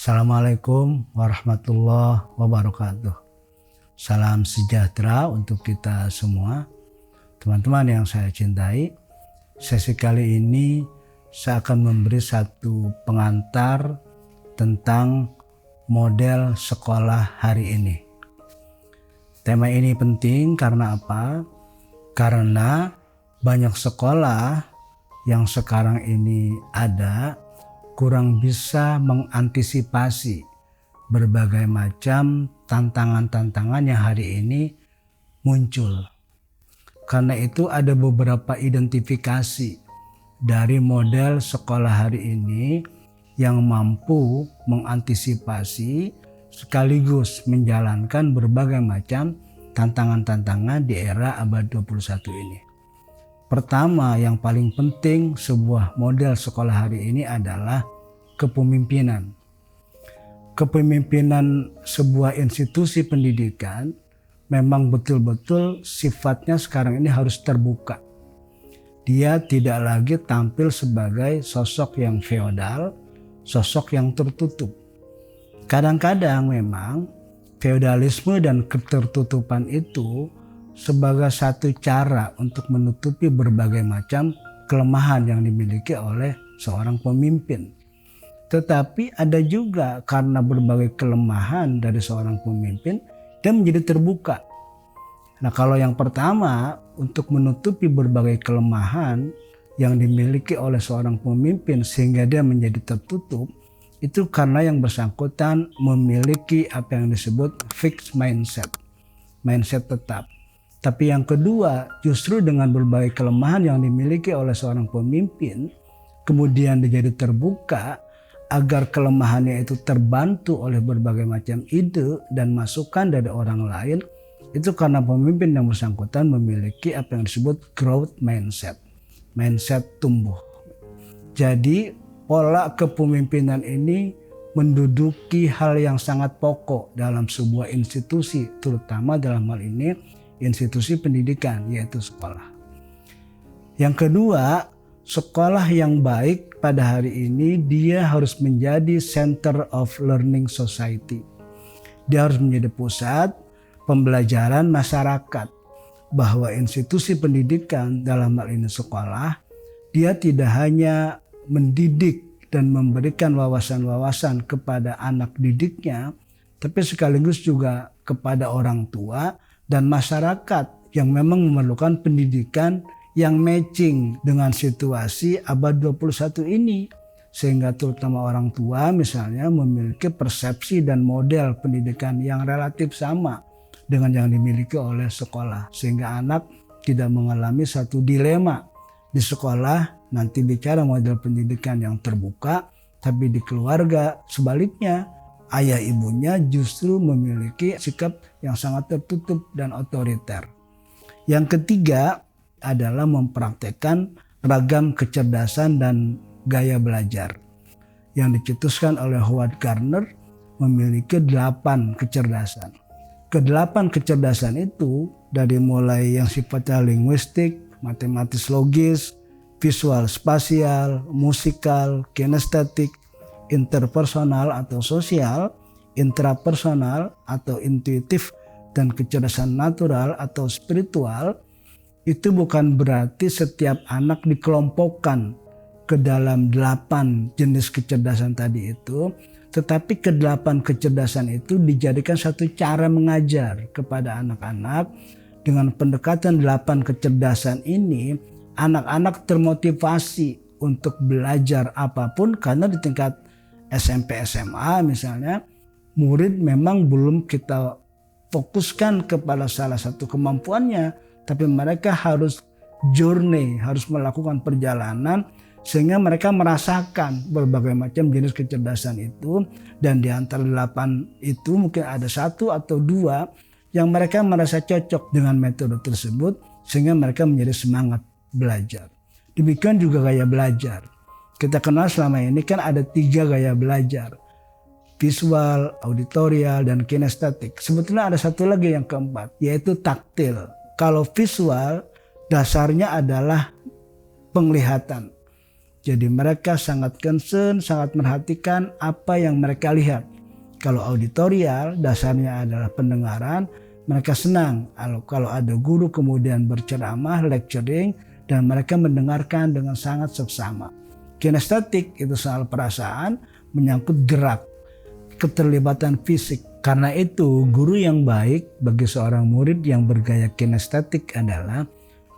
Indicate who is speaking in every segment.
Speaker 1: Assalamualaikum warahmatullahi wabarakatuh. Salam sejahtera untuk kita semua. Teman-teman yang saya cintai, sesi kali ini saya akan memberi satu pengantar tentang model sekolah hari ini. Tema ini penting karena apa? Karena banyak sekolah yang sekarang ini ada kurang bisa mengantisipasi berbagai macam tantangan-tantangan yang hari ini muncul. Karena itu ada beberapa identifikasi dari model sekolah hari ini yang mampu mengantisipasi sekaligus menjalankan berbagai macam tantangan-tantangan di era abad 21 ini. Pertama, yang paling penting sebuah model sekolah hari ini adalah kepemimpinan. Kepemimpinan sebuah institusi pendidikan memang betul-betul sifatnya sekarang ini harus terbuka. Dia tidak lagi tampil sebagai sosok yang feodal, sosok yang tertutup. Kadang-kadang memang feodalisme dan ketertutupan itu sebagai satu cara untuk menutupi berbagai macam kelemahan yang dimiliki oleh seorang pemimpin. Tetapi ada juga karena berbagai kelemahan dari seorang pemimpin, dia menjadi terbuka. Nah, kalau yang pertama, untuk menutupi berbagai kelemahan yang dimiliki oleh seorang pemimpin sehingga dia menjadi tertutup, itu karena yang bersangkutan memiliki apa yang disebut fixed mindset tetap. Tapi yang kedua, justru dengan berbagai kelemahan yang dimiliki oleh seorang pemimpin, kemudian dia jadi terbuka agar kelemahannya itu terbantu oleh berbagai macam ide dan masukan dari orang lain. Itu karena pemimpin yang bersangkutan memiliki apa yang disebut growth mindset tumbuh. Jadi pola kepemimpinan ini menduduki hal yang sangat pokok dalam sebuah institusi, terutama dalam hal ini institusi pendidikan, yaitu sekolah. Yang kedua, sekolah yang baik pada hari ini dia harus menjadi center of learning society. Dia harus menjadi pusat pembelajaran masyarakat, bahwa institusi pendidikan dalam hal ini sekolah, dia tidak hanya mendidik dan memberikan wawasan-wawasan kepada anak didiknya, tapi sekaligus juga kepada orang tua dan masyarakat yang memang memerlukan pendidikan yang matching dengan situasi abad 21 ini. Sehingga terutama orang tua misalnya memiliki persepsi dan model pendidikan yang relatif sama dengan yang dimiliki oleh sekolah. Sehingga anak tidak mengalami satu dilema di sekolah nanti bicara model pendidikan yang terbuka, tapi di keluarga sebaliknya ayah ibunya justru memiliki sikap yang sangat tertutup dan otoriter. Yang ketiga adalah mempraktekkan ragam kecerdasan dan gaya belajar. Yang dicetuskan oleh Howard Gardner memiliki 8 kecerdasan. Ke-8 kecerdasan itu dari mulai yang sifatnya linguistik, matematis logis, visual spasial, musikal, kinestetik, interpersonal atau sosial, intrapersonal atau intuitif, dan kecerdasan natural atau spiritual. Itu bukan berarti setiap anak dikelompokkan ke dalam 8 jenis kecerdasan tadi itu, tetapi ke-8 kecerdasan itu dijadikan satu cara mengajar kepada anak-anak. Dengan pendekatan 8 kecerdasan ini, anak-anak termotivasi untuk belajar apapun, karena di tingkat SMP SMA misalnya, murid memang belum kita fokuskan kepada salah satu kemampuannya, tapi mereka harus journey, harus melakukan perjalanan sehingga mereka merasakan berbagai macam jenis kecerdasan itu. Dan di antara 8 itu mungkin ada 1 atau 2 yang mereka merasa cocok dengan metode tersebut sehingga mereka menjadi semangat belajar. Demikian juga gaya belajar. Kita kenal selama ini kan ada 3 gaya belajar: visual, auditorial, dan kinestetik. Sebetulnya ada satu lagi yang keempat, yaitu taktil. Kalau visual dasarnya adalah penglihatan. Jadi mereka sangat concern, sangat merhatikan apa yang mereka lihat. Kalau auditorial, dasarnya adalah pendengaran, mereka senang. Kalau ada guru kemudian berceramah, lecturing, dan mereka mendengarkan dengan sangat seksama. Kinestetik itu soal perasaan, menyangkut gerak, keterlibatan fisik. Karena itu, guru yang baik bagi seorang murid yang bergaya kinestetik adalah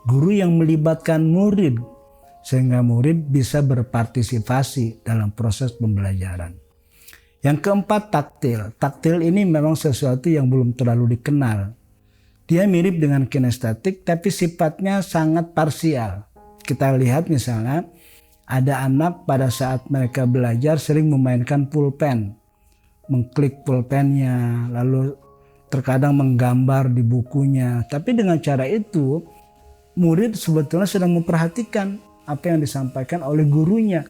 Speaker 1: guru yang melibatkan murid, sehingga murid bisa berpartisipasi dalam proses pembelajaran. Yang keempat, taktil. Taktil ini memang sesuatu yang belum terlalu dikenal. Dia mirip dengan kinestetik tapi sifatnya sangat parsial. Kita lihat misalnya ada anak pada saat mereka belajar sering memainkan pulpen. Mengklik pulpennya, lalu terkadang menggambar di bukunya. Tapi dengan cara itu murid sebetulnya sedang memperhatikan apa yang disampaikan oleh gurunya.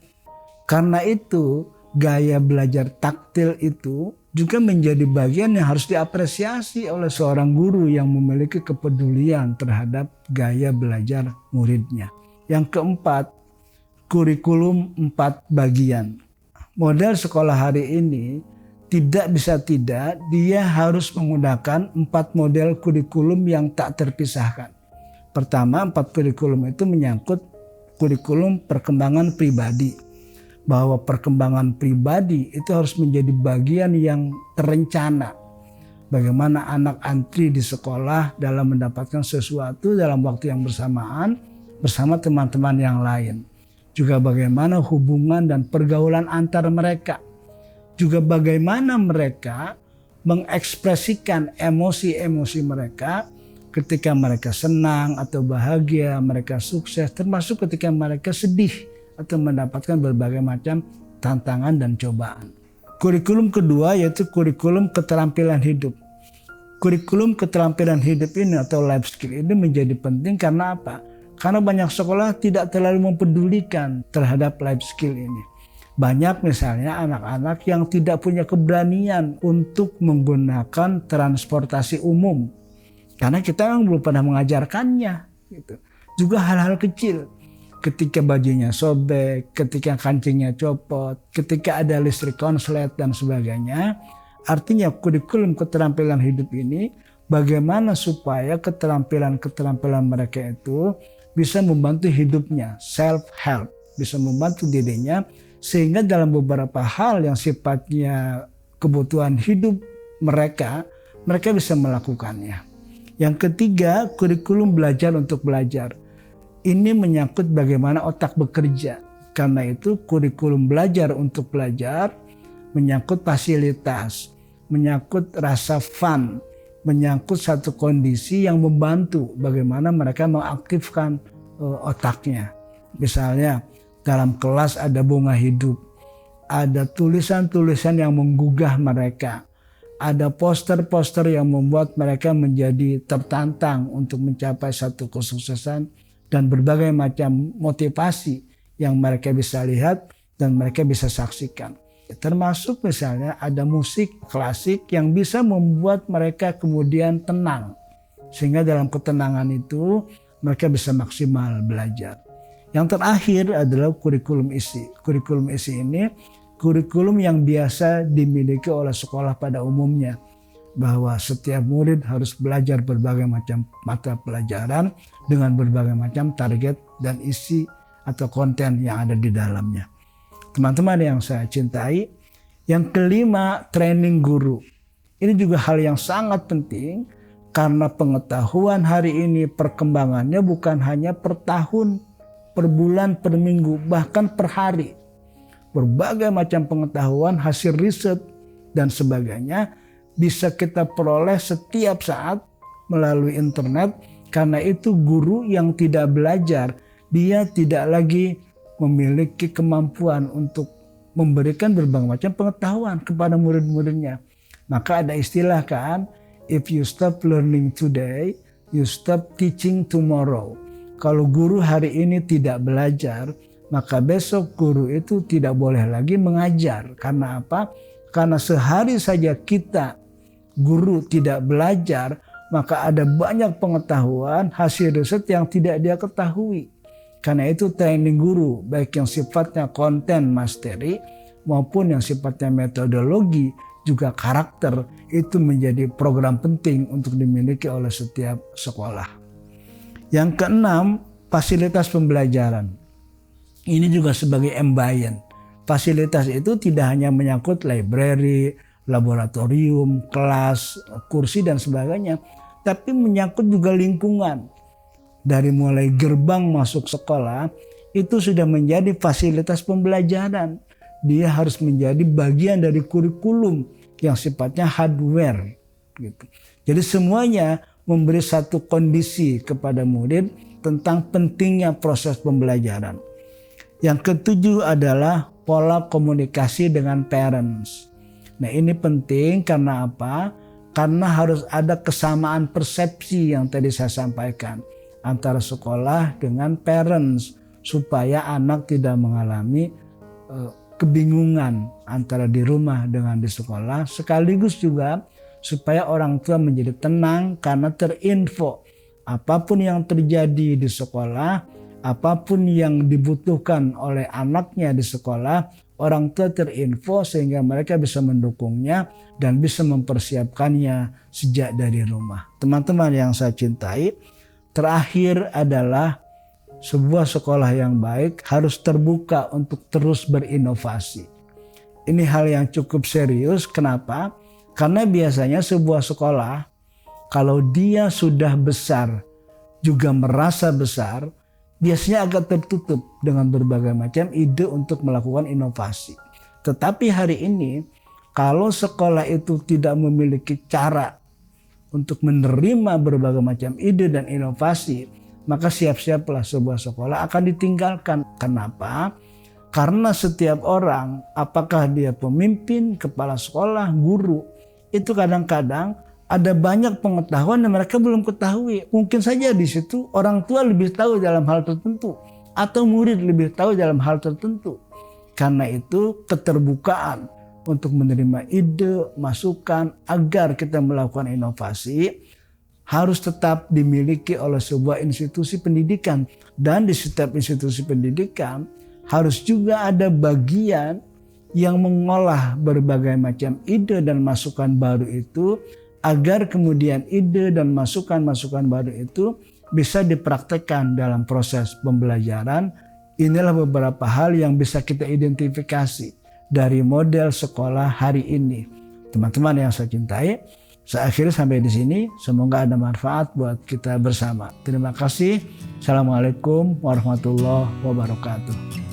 Speaker 1: Karena itu gaya belajar taktil itu juga menjadi bagian yang harus diapresiasi oleh seorang guru yang memiliki kepedulian terhadap gaya belajar muridnya. Yang keempat, kurikulum 4 bagian. Model sekolah hari ini tidak bisa tidak, dia harus menggunakan 4 model kurikulum yang tak terpisahkan. Pertama, 4 kurikulum itu menyangkut kurikulum perkembangan pribadi. Bahwa perkembangan pribadi itu harus menjadi bagian yang terencana. Bagaimana anak antri di sekolah dalam mendapatkan sesuatu dalam waktu yang bersamaan bersama teman-teman yang lain. Juga bagaimana hubungan dan pergaulan antar mereka. Juga bagaimana mereka mengekspresikan emosi-emosi mereka ketika mereka senang atau bahagia, mereka sukses, termasuk ketika mereka sedih atau mendapatkan berbagai macam tantangan dan cobaan. Kurikulum kedua yaitu kurikulum keterampilan hidup. Kurikulum keterampilan hidup ini atau life skill ini menjadi penting karena apa? Karena banyak sekolah tidak terlalu mempedulikan terhadap life skill ini. Banyak misalnya anak-anak yang tidak punya keberanian untuk menggunakan transportasi umum. Karena kita memang belum pernah mengajarkannya. Gitu. Juga hal-hal kecil. Ketika bajunya sobek, ketika kancingnya copot, ketika ada listrik konslet dan sebagainya. Artinya kurikulum keterampilan hidup ini bagaimana supaya keterampilan-keterampilan mereka itu bisa membantu hidupnya, self-help, bisa membantu dirinya sehingga dalam beberapa hal yang sifatnya kebutuhan hidup mereka bisa melakukannya. Yang ketiga, kurikulum belajar untuk belajar. Ini menyangkut bagaimana otak bekerja. Karena itu kurikulum belajar untuk belajar menyangkut fasilitas, menyangkut rasa fun, menyangkut satu kondisi yang membantu bagaimana mereka mengaktifkan otaknya. Misalnya dalam kelas ada bunga hidup, ada tulisan-tulisan yang menggugah mereka, ada poster-poster yang membuat mereka menjadi tertantang untuk mencapai satu kesuksesan, dan berbagai macam motivasi yang mereka bisa lihat dan mereka bisa saksikan. Termasuk misalnya ada musik klasik yang bisa membuat mereka kemudian tenang. Sehingga dalam ketenangan itu mereka bisa maksimal belajar. Yang terakhir adalah kurikulum isi. Kurikulum isi ini kurikulum yang biasa dimiliki oleh sekolah pada umumnya. Bahwa setiap murid harus belajar berbagai macam mata pelajaran dengan berbagai macam target dan isi atau konten yang ada di dalamnya. Teman-teman yang saya cintai, yang kelima, training guru. Ini juga hal yang sangat penting karena pengetahuan hari ini perkembangannya bukan hanya per tahun, per bulan, per minggu, bahkan per hari. Berbagai macam pengetahuan, hasil riset dan sebagainya bisa kita peroleh setiap saat melalui internet. Karena itu guru yang tidak belajar, dia tidak lagi memiliki kemampuan untuk memberikan berbagai macam pengetahuan kepada murid-muridnya. Maka ada istilah kan, if you stop learning today, you stop teaching tomorrow. Kalau guru hari ini tidak belajar, maka besok guru itu tidak boleh lagi mengajar. Karena apa? Karena sehari saja kita guru tidak belajar, maka ada banyak pengetahuan, hasil riset yang tidak dia ketahui. Karena itu training guru, baik yang sifatnya konten mastery maupun yang sifatnya metodologi, juga karakter, itu menjadi program penting untuk dimiliki oleh setiap sekolah. Yang keenam, fasilitas pembelajaran. Ini juga sebagai ambience. Fasilitas itu tidak hanya menyangkut library, laboratorium, kelas, kursi dan sebagainya, tapi menyangkut juga lingkungan. Dari mulai gerbang masuk sekolah itu sudah menjadi fasilitas pembelajaran. Dia harus menjadi bagian dari kurikulum yang sifatnya hardware gitu. Jadi semuanya memberi satu kondisi kepada murid tentang pentingnya proses pembelajaran. Yang ketujuh adalah pola komunikasi dengan parents. Nah, ini penting karena apa? Karena harus ada kesamaan persepsi yang tadi saya sampaikan antara sekolah dengan parents supaya anak tidak mengalami kebingungan antara di rumah dengan di sekolah, sekaligus juga supaya orang tua menjadi tenang karena terinfo apapun yang terjadi di sekolah, apapun yang dibutuhkan oleh anaknya di sekolah, orang tua terinfo sehingga mereka bisa mendukungnya dan bisa mempersiapkannya sejak dari rumah. Teman-teman yang saya cintai, terakhir adalah sebuah sekolah yang baik harus terbuka untuk terus berinovasi. Ini hal yang cukup serius. Kenapa? Karena biasanya sebuah sekolah kalau dia sudah besar, juga merasa besar, biasanya agak tertutup dengan berbagai macam ide untuk melakukan inovasi. Tetapi hari ini, kalau sekolah itu tidak memiliki cara untuk menerima berbagai macam ide dan inovasi, maka siap-siaplah sebuah sekolah akan ditinggalkan. Kenapa? Karena setiap orang, apakah dia pemimpin, kepala sekolah, guru, itu kadang-kadang ada banyak pengetahuan yang mereka belum ketahui. Mungkin saja di situ orang tua lebih tahu dalam hal tertentu atau murid lebih tahu dalam hal tertentu. Karena itu keterbukaan untuk menerima ide, masukan agar kita melakukan inovasi harus tetap dimiliki oleh sebuah institusi pendidikan. Dan di setiap institusi pendidikan harus juga ada bagian yang mengolah berbagai macam ide dan masukan baru itu agar kemudian ide dan masukan-masukan baru itu bisa dipraktekkan dalam proses pembelajaran. Inilah beberapa hal yang bisa kita identifikasi dari model sekolah hari ini. Teman-teman yang saya cintai, saya akhiri sampai di sini. Semoga ada manfaat buat kita bersama. Terima kasih. Assalamualaikum warahmatullahi wabarakatuh.